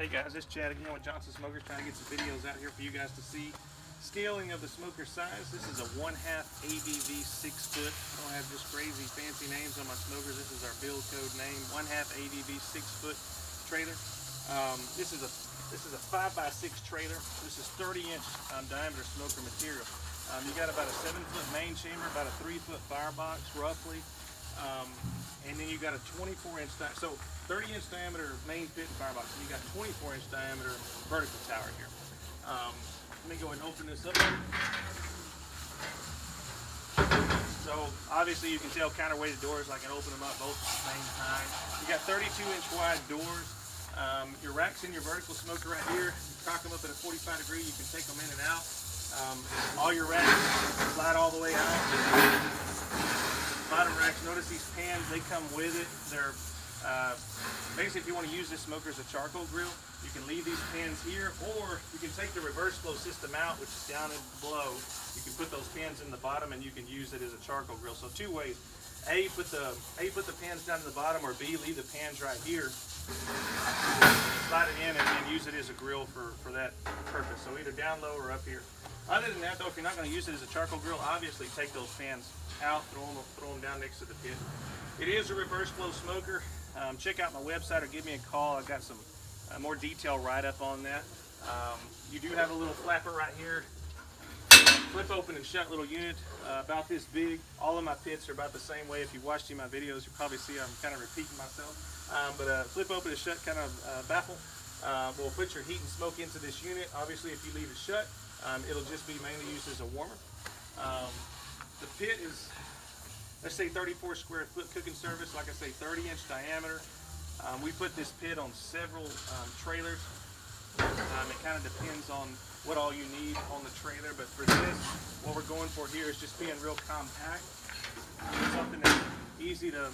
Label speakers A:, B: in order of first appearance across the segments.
A: Hey guys, it's Chad again with Johnson Smokers, trying to get some videos out here for you guys to see. Scaling of the smoker size. This is a 1/2 ADV 6-foot. I don't have just crazy fancy names on my smokers. This is our build code name. 1/2 ADV 6-foot trailer. This is a 5x6 trailer. This is 30-inch diameter smoker material. You got about a 7-foot main chamber, about a 3-foot firebox roughly. And then you got a 24-inch, so 30-inch diameter main pit and firebox, and you got 24-inch diameter vertical tower here. Let me go ahead and open this up. So obviously you can tell counterweighted doors. I can open them up both at the same time. You got 32-inch wide doors. Your racks in your vertical smoker right here. You cock them up at a 45 degree. You can take them in and out. All your racks slide all the way out. Bottom racks, notice these pans, they come with it. They're basically, if you want to use this smoker as a charcoal grill, you can leave these pans here, or you can take the reverse flow system out, which is down and below. You can put those pans in the bottom and you can use it as a charcoal grill. So two ways. A, put the pans down in the bottom, or B, leave the pans right here. Slide it in and use it as a grill for that purpose. So either down low or up here. Other than that though, if you're not going to use it as a charcoal grill, obviously take those pans out, throw them down next to the pit. It is a reverse flow smoker. Check out my website or give me a call. I've got some more detailed write-up on that. You do have a little flapper right here. Flip open and shut little unit, about this big. All of my pits are about the same way. If you watched any of my videos, you probably see I'm kind of repeating myself. Flip open and shut kind of baffle will put your heat and smoke into this unit. Obviously, if you leave it shut, it'll just be mainly used as a warmer. The pit is, let's say 34 square foot cooking service, like I say, 30-inch diameter. We put this pit on several trailers. It kind of depends on what all you need on the trailer, but for this, what we're going for here is just being real compact. Something that's easy to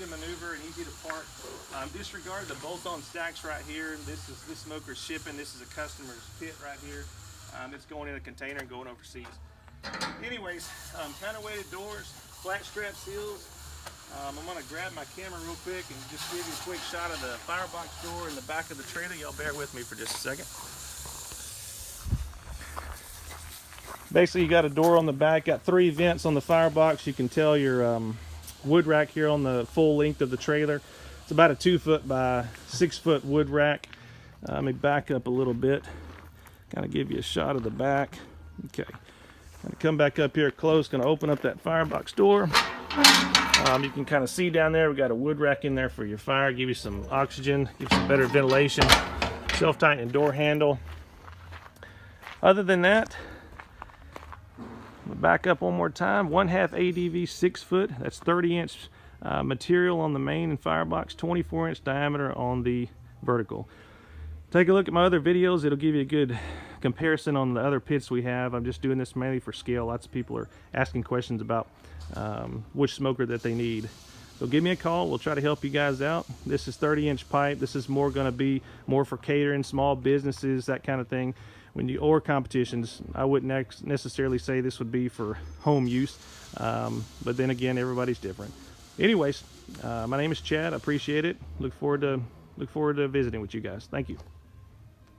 A: maneuver and easy to park. Disregard the bolt-on stacks right here. This smoker's shipping. This is a customer's pit right here. It's going in a container and going overseas. Anyways, counterweighted doors, flat strap seals. I'm going to grab my camera real quick and just give you a quick shot of the firebox door in the back of the trailer. Y'all bear with me for just a second. Basically, you got a door on the back, got 3 vents on the firebox. You can tell your wood rack here on the full length of the trailer. It's about a 2-foot by 6-foot wood rack. Let me back up a little bit, kind of give you a shot of the back. Okay. Gonna come back up here close, gonna open up that firebox door. You can kind of see down there, we got a wood rack in there for your fire, give you some oxygen, give you some better ventilation, self-tightening door handle. Other than that, I'm gonna back up one more time. 1/2 ADV 6-foot, that's 30-inch material on the main and firebox, 24-inch diameter on the vertical. Take a look at my other videos. It'll give you a good comparison on the other pits we have. I'm just doing this mainly for scale. Lots of people are asking questions about which smoker that they need. So give me a call. We'll try to help you guys out. This is 30-inch pipe. This is going to be more for catering, small businesses, that kind of thing. Or competitions. I wouldn't necessarily say this would be for home use, but then again, everybody's different. Anyways, my name is Chad. I appreciate it. Look forward to visiting with you guys. Thank you.